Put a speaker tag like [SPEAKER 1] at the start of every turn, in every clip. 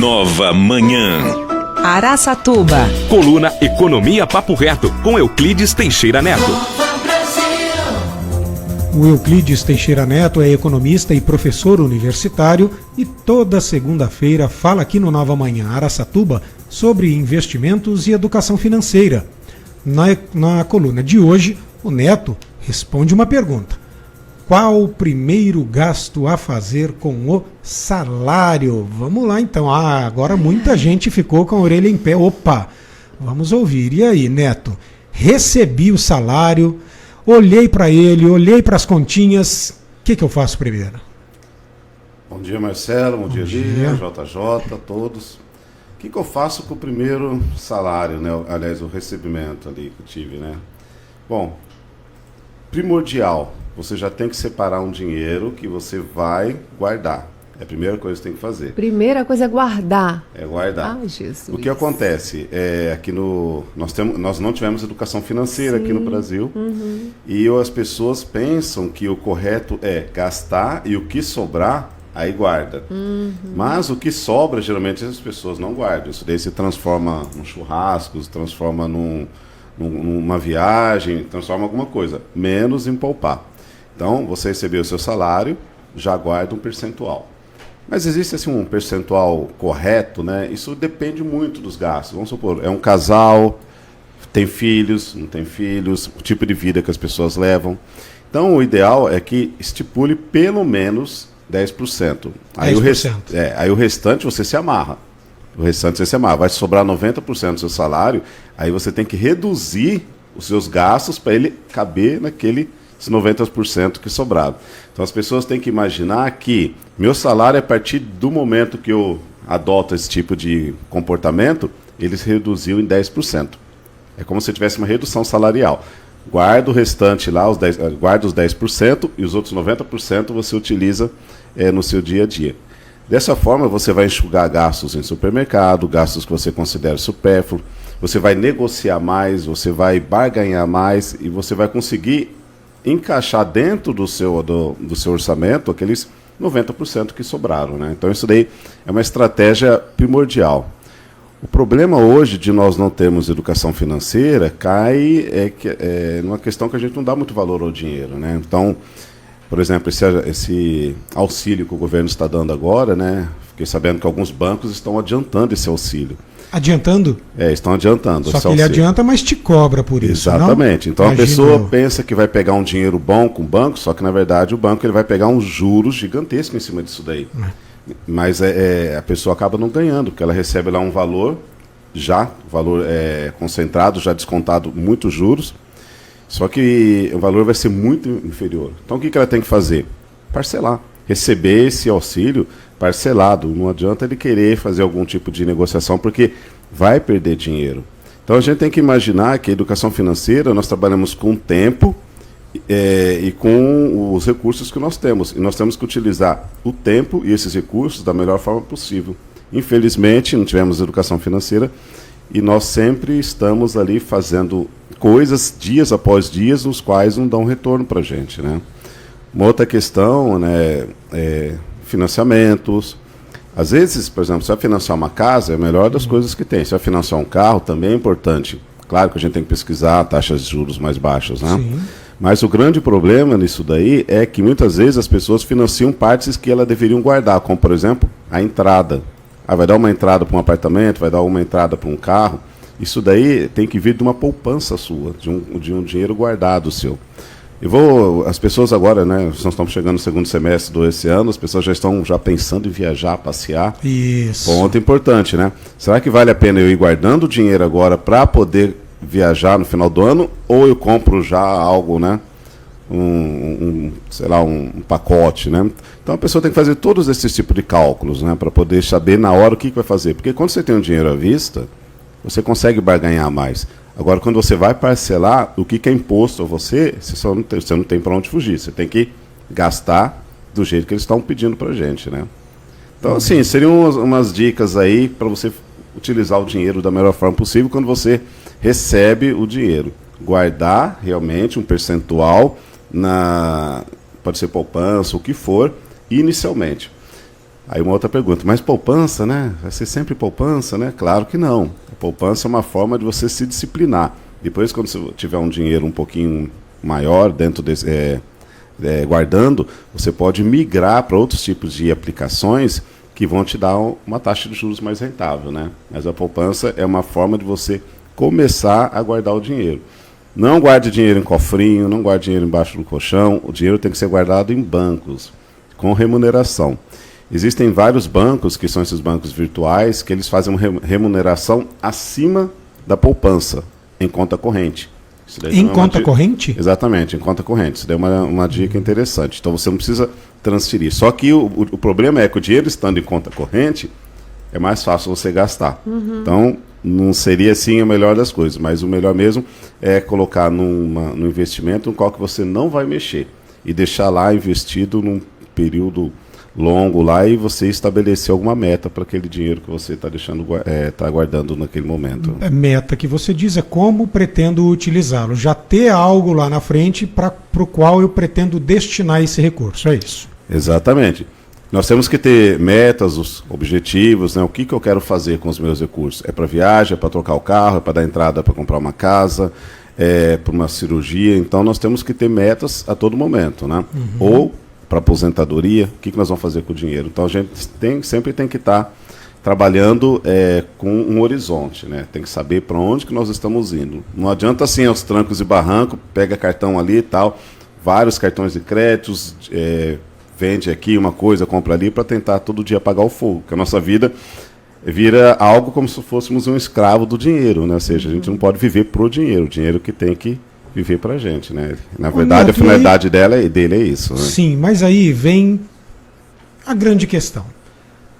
[SPEAKER 1] Nova Manhã.
[SPEAKER 2] Araçatuba.
[SPEAKER 3] Coluna Economia Papo Reto, com Euclides Teixeira Neto.
[SPEAKER 4] O Euclides Teixeira Neto é economista e professor universitário e toda segunda-feira fala aqui no Nova Manhã Araçatuba sobre investimentos e educação financeira. Na coluna de hoje, o Neto responde uma pergunta: qual o primeiro gasto a fazer com o salário? Vamos lá então. Agora muita gente ficou com a orelha em pé. Opa, vamos ouvir. E aí, Neto? Recebi o salário, olhei para ele, olhei para as continhas. O que eu faço primeiro?
[SPEAKER 5] Bom dia, Marcelo. Bom dia, Lia, JJ, todos. O que eu faço com o primeiro salário, né? Aliás, o recebimento ali que eu tive, né? Bom, primordial, você já tem que separar um dinheiro que você vai guardar. É a primeira coisa que você tem que fazer.
[SPEAKER 6] Primeira coisa é guardar.
[SPEAKER 5] É guardar.
[SPEAKER 6] Ai, Jesus.
[SPEAKER 5] O que acontece? Aqui nós não tivemos educação financeira aqui no Brasil. E as pessoas pensam que o correto é gastar e o que sobrar, aí guarda. Mas o que sobra, geralmente, as pessoas não guardam. Isso daí se transforma num churrasco, se transforma numa viagem, transforma em alguma coisa, menos em poupar. Então, você recebeu o seu salário, já guarda um percentual. Mas existe assim, um percentual correto, né? Isso depende muito dos gastos. Vamos supor, é um casal, tem filhos, não tem filhos, o tipo de vida que as pessoas levam. Então, o ideal é que estipule pelo menos 10%. Aí,
[SPEAKER 4] 10%.
[SPEAKER 5] Aí o restante você se amarra. Vai sobrar 90% do seu salário, aí você tem que reduzir os seus gastos para ele caber naqueles 90% que sobraram. Então as pessoas têm que imaginar que meu salário, a partir do momento que eu adoto esse tipo de comportamento, ele se reduziu em 10%. É como se tivesse uma redução salarial. Guarda o restante lá, guarda os 10% e os outros 90% você utiliza no seu dia a dia. Dessa forma, você vai enxugar gastos em supermercado, gastos que você considera supérfluo, você vai negociar mais, você vai barganhar mais e você vai conseguir encaixar dentro do seu orçamento aqueles 90% que sobraram, né? Então, isso daí é uma estratégia primordial. O problema hoje de nós não termos educação financeira cai numa questão que a gente não dá muito valor ao dinheiro, né? Então, por exemplo, esse auxílio que o governo está dando agora, né? Fiquei sabendo que alguns bancos estão adiantando esse auxílio.
[SPEAKER 4] Adiantando?
[SPEAKER 5] Estão adiantando.
[SPEAKER 4] Só que ele adianta, mas te cobra por isso,
[SPEAKER 5] exatamente.
[SPEAKER 4] Não?
[SPEAKER 5] Então a pessoa pensa que vai pegar um dinheiro bom com o banco, só que na verdade o banco ele vai pegar uns juros gigantescos em cima disso daí. Mas a pessoa acaba não ganhando, porque ela recebe lá um valor concentrado, já descontado muitos juros. Só que o valor vai ser muito inferior. Então o que ela tem que fazer? Parcelar. Receber esse auxílio parcelado. Não adianta ele querer fazer algum tipo de negociação, porque vai perder dinheiro. Então a gente tem que imaginar que a educação financeira, nós trabalhamos com o tempo e com os recursos que nós temos. E nós temos que utilizar o tempo e esses recursos da melhor forma possível. Infelizmente, não tivemos educação financeira e nós sempre estamos ali fazendo coisas, dias após dias, nos quais não dão retorno para a gente, né? Uma outra questão, né, financiamentos. Às vezes, por exemplo, se vai financiar uma casa, é a melhor das coisas que tem. Se vai financiar um carro, também é importante. Claro que a gente tem que pesquisar taxas de juros mais baixas, né?
[SPEAKER 4] Sim.
[SPEAKER 5] Mas o grande problema nisso daí é que muitas vezes as pessoas financiam partes que elas deveriam guardar, como, por exemplo, a entrada. Vai dar uma entrada para um apartamento, vai dar uma entrada para um carro. Isso daí tem que vir de uma poupança sua, de um dinheiro guardado seu. As pessoas agora, né, nós estamos chegando no segundo semestre desse ano, as pessoas já estão pensando em viajar, passear.
[SPEAKER 4] Isso.
[SPEAKER 5] Ponto importante, né? Será que vale a pena eu ir guardando o dinheiro agora para poder viajar no final do ano, ou eu compro já algo, né? Um pacote, né? Então a pessoa tem que fazer todos esses tipos de cálculos, né, para poder saber na hora o que vai fazer. Porque quando você tem um dinheiro à vista, você consegue barganhar mais. Agora, quando você vai parcelar, o que é imposto a você, você não tem para onde fugir. Você tem que gastar do jeito que eles estão pedindo para a gente, né? Então, assim, seriam umas dicas aí para você utilizar o dinheiro da melhor forma possível quando você recebe o dinheiro. Guardar realmente um percentual, pode ser poupança, o que for, inicialmente. Aí uma outra pergunta, mas poupança, né? Vai ser sempre poupança, né? Claro que não. A poupança é uma forma de você se disciplinar. Depois, quando você tiver um dinheiro um pouquinho maior dentro desse, guardando, você pode migrar para outros tipos de aplicações que vão te dar uma taxa de juros mais rentável, né? Mas a poupança é uma forma de você começar a guardar o dinheiro. Não guarde dinheiro em cofrinho, não guarde dinheiro embaixo do colchão. O dinheiro tem que ser guardado em bancos, com remuneração. Existem vários bancos, que são esses bancos virtuais, que eles fazem uma remuneração acima da poupança, em conta corrente.
[SPEAKER 4] Em conta corrente?
[SPEAKER 5] Exatamente, em conta corrente. Isso daí é uma dica interessante. Então você não precisa transferir. Só que o problema é que o dinheiro estando em conta corrente, é mais fácil você gastar. Então, não seria assim a melhor das coisas, mas o melhor mesmo é colocar num investimento no qual que você não vai mexer e deixar lá investido num período longo lá e você estabelecer alguma meta para aquele dinheiro que você está deixando, tá guardando naquele momento.
[SPEAKER 4] A meta que você diz é como pretendo utilizá-lo, já ter algo lá na frente para o qual eu pretendo destinar esse recurso, é isso?
[SPEAKER 5] Exatamente. Nós temos que ter metas, os objetivos, né? O que eu quero fazer com os meus recursos? É para viagem, é para trocar o carro, é para dar entrada para comprar uma casa, é para uma cirurgia. Então nós temos que ter metas a todo momento, né? Ou para aposentadoria, o que nós vamos fazer com o dinheiro? Então a gente sempre tem que estar trabalhando com um horizonte, né? Tem que saber para onde que nós estamos indo. Não adianta assim aos trancos e barrancos, pega cartão ali e tal, vários cartões de créditos, vende aqui uma coisa, compra ali, para tentar todo dia apagar o fogo. Porque a nossa vida vira algo como se fôssemos um escravo do dinheiro, né? Ou seja, a gente não pode viver pro dinheiro, o dinheiro que tem que viver pra gente, né? Na verdade, a finalidade dele é isso, né?
[SPEAKER 4] Sim, mas aí vem a grande questão.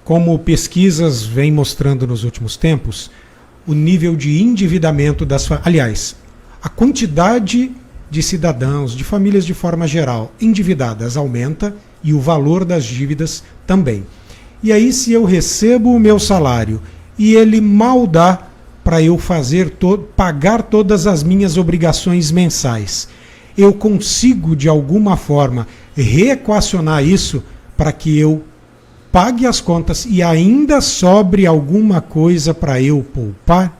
[SPEAKER 4] Como pesquisas vêm mostrando nos últimos tempos, o nível de endividamento das famílias, aliás, a quantidade de cidadãos, de famílias de forma geral, endividadas aumenta e o valor das dívidas também. E aí, se eu recebo o meu salário e ele mal dá para eu pagar todas as minhas obrigações mensais, eu consigo, de alguma forma, reequacionar isso para que eu pague as contas e ainda sobre alguma coisa para eu poupar?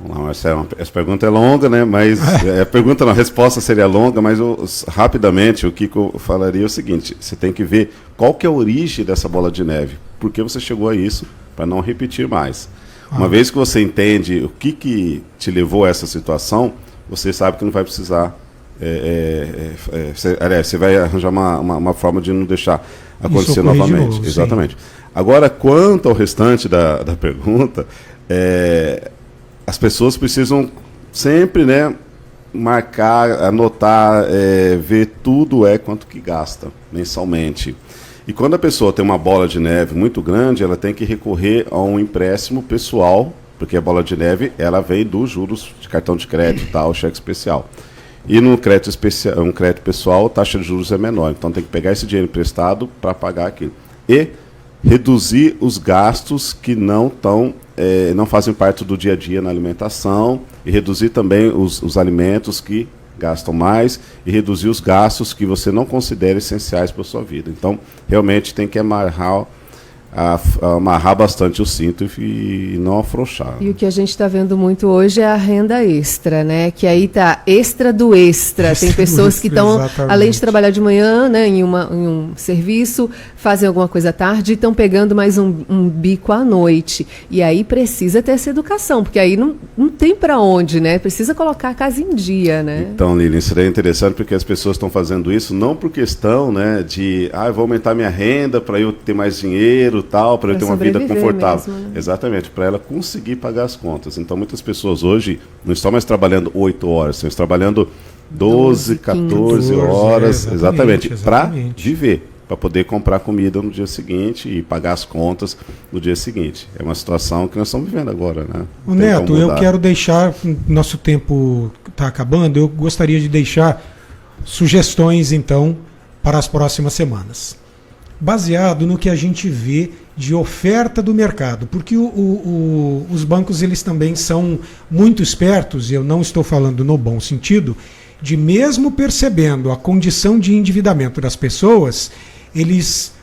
[SPEAKER 5] Não, essa pergunta é longa, né? Mas a resposta seria longa, mas rapidamente o que eu falaria é o seguinte: você tem que ver qual que é a origem dessa bola de neve, por que você chegou a isso, para não repetir mais. Uma vez que você entende o que te levou a essa situação, você sabe que não vai precisar. Você vai arranjar uma forma de não deixar acontecer novamente.
[SPEAKER 4] Novo,
[SPEAKER 5] exatamente. Sim. Agora, quanto ao restante da pergunta, as pessoas precisam sempre, né, marcar, anotar, ver tudo quanto que gasta mensalmente. E quando a pessoa tem uma bola de neve muito grande, ela tem que recorrer a um empréstimo pessoal, porque a bola de neve ela vem dos juros de cartão de crédito, tal, cheque especial. E no crédito pessoal, a taxa de juros é menor. Então tem que pegar esse dinheiro emprestado para pagar aquilo. E reduzir os gastos que não fazem parte do dia a dia na alimentação, e reduzir também os alimentos que gastam mais, e reduzir os gastos que você não considera essenciais para a sua vida. Então, realmente tem que amarrar bastante o cinto e não afrouxar.
[SPEAKER 6] E o que a gente está vendo muito hoje é a renda extra, né? Que aí tá extra do extra. Tem pessoas que estão, além de trabalhar de manhã, né, em um serviço, fazem alguma coisa à tarde e estão pegando mais um bico à noite. E aí precisa ter essa educação, porque aí não tem para onde, né? Precisa colocar a casa em dia, né?
[SPEAKER 5] Então, Lili, isso daí é interessante porque as pessoas estão fazendo isso não por questão, né, de eu vou aumentar minha renda para eu ter mais dinheiro, tal, para eu ter uma vida confortável. Mesmo, né? Exatamente, para ela conseguir pagar as contas. Então, muitas pessoas hoje não estão mais trabalhando 8 horas, estão trabalhando 12, 14 horas, exatamente. Para viver, para poder comprar comida no dia seguinte e pagar as contas no dia seguinte. É uma situação que nós estamos vivendo agora, né?
[SPEAKER 4] O Neto, eu quero deixar, nosso tempo está acabando, eu gostaria de deixar sugestões, então, para as próximas semanas. Baseado no que a gente vê de oferta do mercado, porque os bancos eles também são muito espertos, e eu não estou falando no bom sentido, de mesmo percebendo a condição de endividamento das pessoas, eles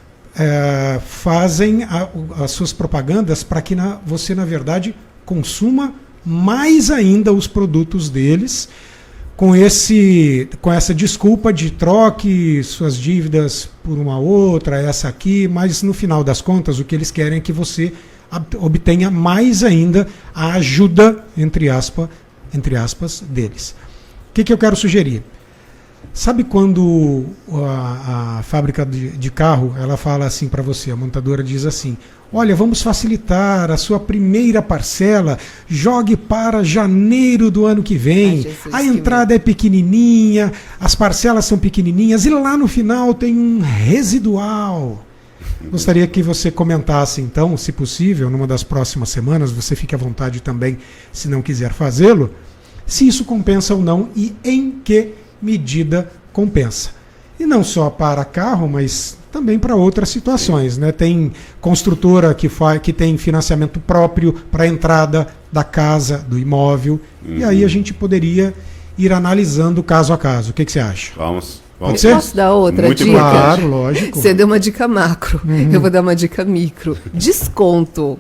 [SPEAKER 4] fazem as suas propagandas para que você, na verdade, consuma mais ainda os produtos deles, com essa desculpa de troque suas dívidas por uma outra, essa aqui, mas no final das contas o que eles querem é que você obtenha mais ainda a ajuda, entre aspas, deles. O que eu quero sugerir? Sabe quando a fábrica de carro, ela fala assim para você, a montadora diz assim: olha, vamos facilitar a sua primeira parcela, jogue para janeiro do ano que vem. A entrada é pequenininha, as parcelas são pequenininhas e lá no final tem um residual. Gostaria que você comentasse então, se possível, numa das próximas semanas, você fique à vontade também, se não quiser fazê-lo, se isso compensa ou não e em que medida compensa. E não só para carro, mas também para outras situações, né? Tem construtora que tem financiamento próprio para a entrada da casa, do imóvel, e aí a gente poderia ir analisando caso a caso. O que você acha?
[SPEAKER 5] Vamos.
[SPEAKER 6] Posso dar outra
[SPEAKER 5] Muito
[SPEAKER 6] dica?
[SPEAKER 4] Claro, lógico.
[SPEAKER 6] Você deu uma dica macro, eu vou dar uma dica micro. Desconto.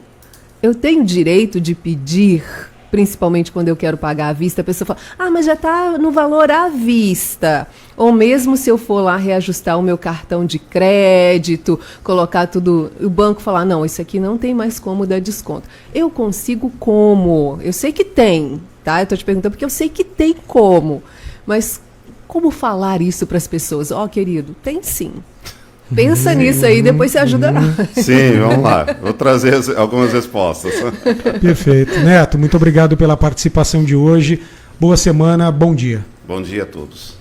[SPEAKER 6] Eu tenho direito de pedir, principalmente quando eu quero pagar à vista, a pessoa fala, mas já está no valor à vista. Ou mesmo se eu for lá reajustar o meu cartão de crédito, colocar tudo, o banco falar, não, isso aqui não tem mais como dar desconto. Eu consigo como? Eu sei que tem, tá? Eu estou te perguntando porque eu sei que tem como. Mas como falar isso para as pessoas? Querido, tem sim. Pensa nisso aí, depois você ajuda nós.
[SPEAKER 5] Sim, vamos lá. Vou trazer algumas respostas.
[SPEAKER 4] Perfeito. Neto, muito obrigado pela participação de hoje. Boa semana, bom dia.
[SPEAKER 5] Bom dia a todos.